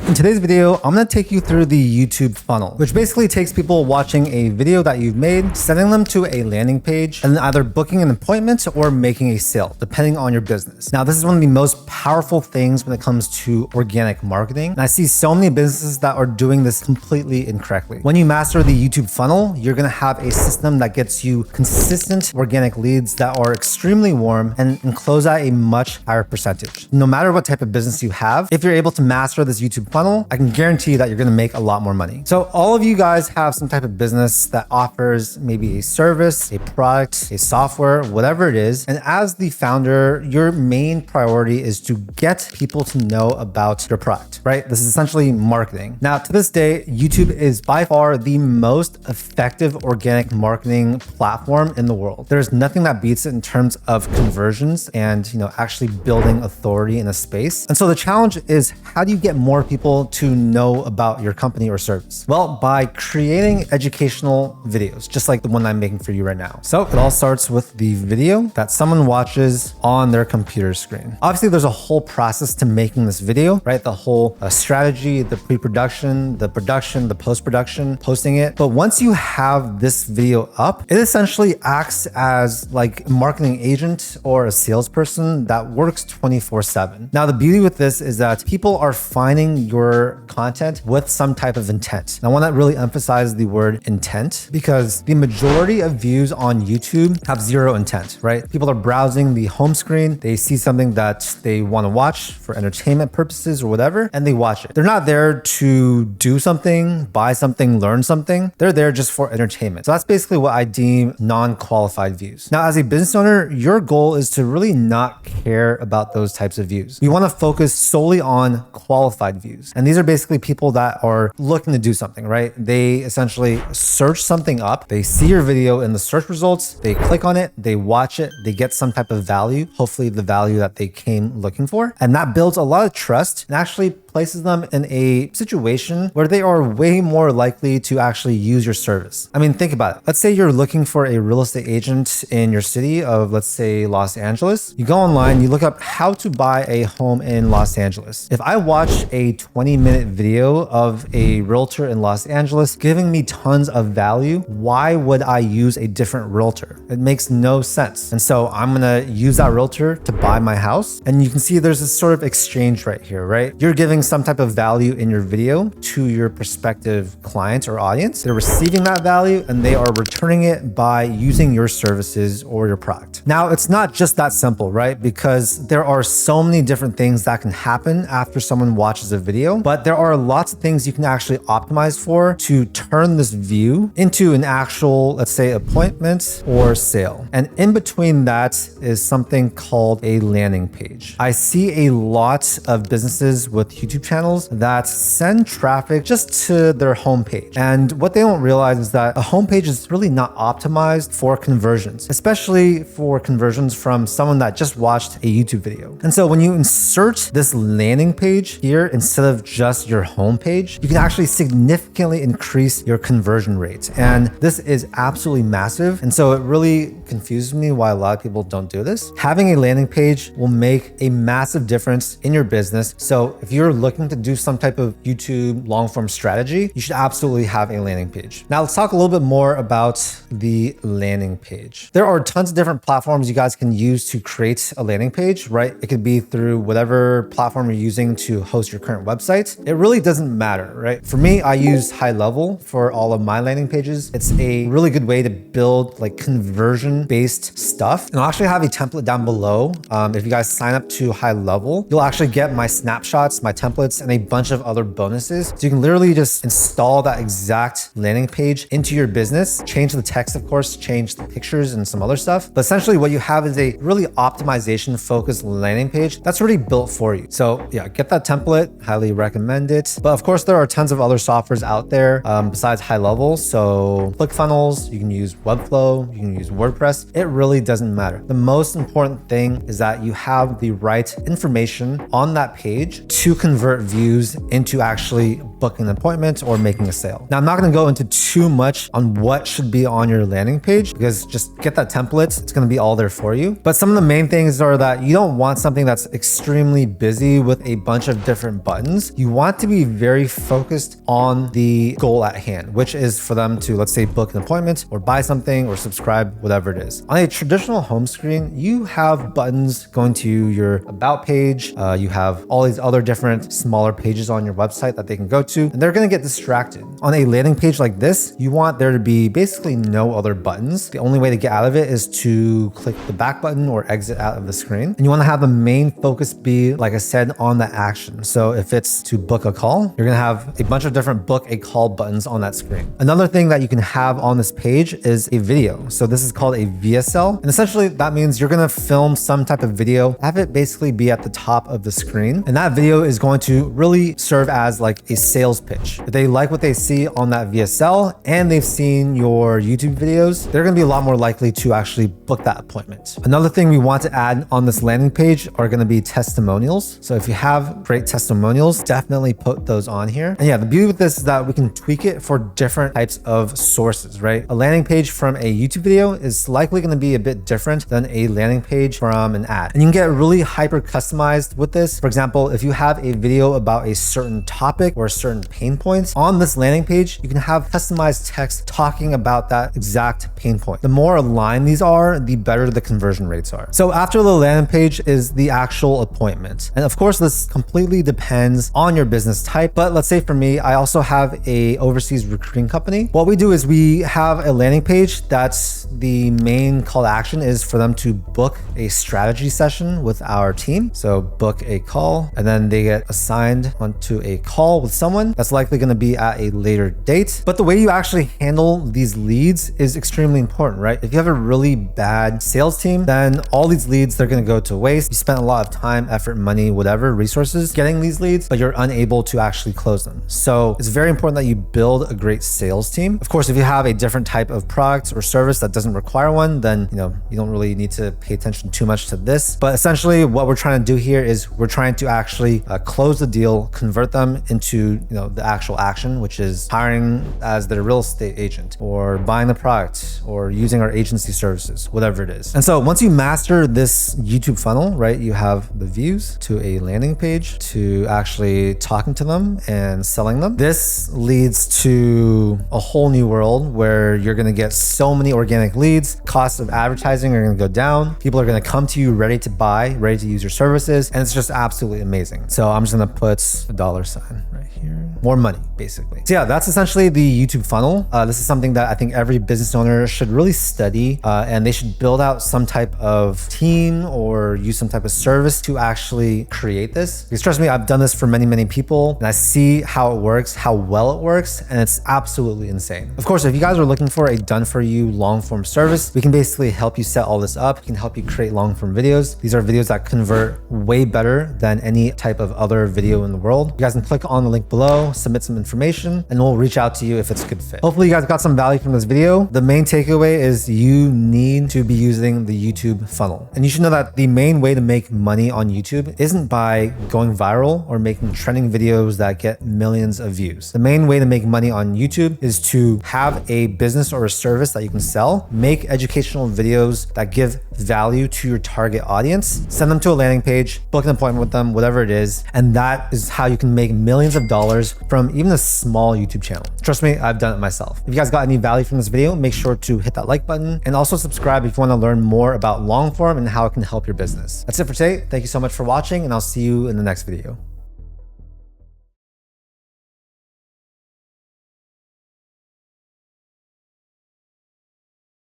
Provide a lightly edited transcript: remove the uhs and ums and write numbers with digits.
In today's video, I'm going to take you through the YouTube funnel, which basically takes people watching a video that you've made, sending them to a landing page, and then either booking an appointment or making a sale, depending on your business. Now, this is one of the most powerful things when it comes to organic marketing. And I see so many businesses that are doing this completely incorrectly. When you master the YouTube funnel, you're going to have a system that gets you consistent organic leads that are extremely warm and close at a much higher percentage. No matter what type of business you have, if you're able to master this YouTube funnel, I can guarantee that you're going to make a lot more money. So all of you guys have some type of business that offers maybe a service, a product, a software, whatever it is. And as the founder, your main priority is to get people to know about your product, right? This is essentially marketing. Now, to this day, YouTube is by far the most effective organic marketing platform in the world. There's nothing that beats it in terms of conversions and, actually building authority in a space. And so the challenge is, how do you get more people to know about your company or service? Well, by creating educational videos, just like the one I'm making for you right now. So it all starts with the video that someone watches on their computer screen. Obviously, there's a whole process to making this video, right? The whole strategy, the pre-production, the production, the post-production, posting it. But once you have this video up, it essentially acts as like a marketing agent or a salesperson that works 24/7. Now, the beauty with this is that people are finding your content with some type of intent. And I want to really emphasize the word intent, because the majority of views on YouTube have zero intent, right? People are browsing the home screen, they see something that they want to watch for entertainment purposes or whatever, and they watch it. They're not there to do something, buy something, learn something. They're there just for entertainment. So that's basically what I deem non-qualified views. Now, as a business owner, your goal is to really not care about those types of views. You want to focus solely on qualified views. And these are basically people that are looking to do something, right? They essentially search something up, they see your video in the search results, they click on it, they watch it, they get some type of value, hopefully the value that they came looking for. And that builds a lot of trust and actually places them in a situation where they are way more likely to actually use your service. I mean, think about it. Let's say you're looking for a real estate agent in your city of, let's say, Los Angeles. You go online, you look up how to buy a home in Los Angeles. If I watch a 20-minute video of a realtor in Los Angeles giving me tons of value, why would I use a different realtor? It makes no sense. And so I'm gonna use that realtor to buy my house. And you can see there's this sort of exchange right here, right? You're giving some type of value in your video to your prospective client or audience. They're receiving that value and they are returning it by using your services or your product. Now, it's not just that simple, right? Because there are so many different things that can happen after someone watches a video, but there are lots of things you can actually optimize for to turn this view into an actual, let's say, appointment or sale. And in between that is something called a landing page. I see a lot of businesses with YouTube channels that send traffic just to their homepage. And what they don't realize is that a homepage is really not optimized for conversions, especially for conversions from someone that just watched a YouTube video. And so when you insert this landing page here instead of just your homepage, you can actually significantly increase your conversion rate. And this is absolutely massive. And so it really confuses me why a lot of people don't do this. Having a landing page will make a massive difference in your business. So if you're looking to do some type of YouTube long form strategy, you should absolutely have a landing page. Now let's talk a little bit more about the landing page. There are tons of different platforms you guys can use to create a landing page, right? It could be through whatever platform you're using to host your current website. It really doesn't matter, right? For me, I use High Level for all of my landing pages. It's a really good way to build like conversion-based stuff. And I'll actually have a template down below. If you guys sign up to High Level, you'll actually get my snapshots, my templates, and a bunch of other bonuses. So you can literally just install that exact landing page into your business, change the text, of course, change the pictures and some other stuff. But essentially what you have is a really optimization focused landing page that's already built for you. So yeah, get that template, highly recommend it. But of course, there are tons of other softwares out there besides High Level. So ClickFunnels, you can use Webflow, you can use WordPress. It really doesn't matter. The most important thing is that you have the right information on that page to convert convert views into actually booking an appointment or making a sale. Now, I'm not going to go into too much on what should be on your landing page because just get that template. It's going to be all there for you. But some of the main things are that you don't want something that's extremely busy with a bunch of different buttons. You want to be very focused on the goal at hand, which is for them to, let's say, book an appointment or buy something or subscribe, whatever it is. On a traditional home screen, you have buttons going to your about page. You have all these other different smaller pages on your website that they can go to, and they're going to get distracted. On a landing page like this, you want there to be basically no other buttons. The only way to get out of it is to click the back button or exit out of the screen. And you want to have the main focus be, like I said, on the action. So if it's to book a call, you're going to have a bunch of different book a call buttons on that screen. Another thing that you can have on this page is a video. So this is called a VSL. And essentially that means you're going to film some type of video, have it basically be at the top of the screen. And that video is going to really serve as like a sales pitch. If they like what they see on that VSL and they've seen your YouTube videos, they're going to be a lot more likely to actually book that appointment. Another thing we want to add on this landing page are going to be testimonials. So if you have great testimonials, definitely put those on here. And yeah, the beauty with this is that we can tweak it for different types of sources, right? A landing page from a YouTube video is likely going to be a bit different than a landing page from an ad. And you can get really hyper customized with this. For example, if you have a video about a certain topic or certain pain points on this landing page, you can have customized text talking about that exact pain point. The more aligned these are, the better the conversion rates are. So after the landing page is the actual appointment. And of course, this completely depends on your business type. But let's say for me, I also have a overseas recruiting company. What we do is we have a landing page that's the main call to action is for them to book a strategy session with our team. So book a call, and then they get assigned onto a call with someone that's likely going to be at a later date. But the way you actually handle these leads is extremely important, right? If you have a really bad sales team, then all these leads, they're going to go to waste. You spent a lot of time, effort, money, whatever, resources getting these leads, but you're unable to actually close them. So it's very important that you build a great sales team. Of course, if you have a different type of product or service that doesn't require one, then you don't really need to pay attention too much to this. But essentially what we're trying to do here is we're trying to actually close the deal, convert them into the actual action, which is hiring as their real estate agent or buying the product or using our agency services, whatever it is. And so once you master this YouTube funnel, right, you have the views to a landing page to actually talking to them and selling them. This leads to a whole new world where you're going to get so many organic leads. Costs of advertising are going to go down. People are going to come to you ready to buy, ready to use your services. And it's just absolutely amazing. So I'm just going to put a $sign right here. More money, basically. So yeah, that's essentially the YouTube funnel. This is something that I think every business owner should really study, and they should build out some type of team or use some type of service to actually create this. Because trust me, I've done this for many, many people, and I see how it works, how well it works, and it's absolutely insane. Of course, if you guys are looking for a done-for-you long-form service, we can basically help you set all this up. We can help you create long-form videos. These are videos that convert way better than any type of other video in the world. You guys can click on the link below, submit some information, and we'll reach out to you if it's a good fit. Hopefully you guys got some value from this video. The main takeaway is you need to be using the YouTube funnel. And you should know that the main way to make money on YouTube isn't by going viral or making trending videos that get millions of views. The main way to make money on YouTube is to have a business or a service that you can sell, make educational videos that give value to your target audience, send them to a landing page, book an appointment with them, whatever it is. And that is how you can make millions of dollars from even a small YouTube channel. Trust me, I've done it myself. If you guys got any value from this video, make sure to hit that like button and also subscribe if you want to learn more about long form and how it can help your business. That's it for today. Thank you so much for watching, and I'll see you in the next video.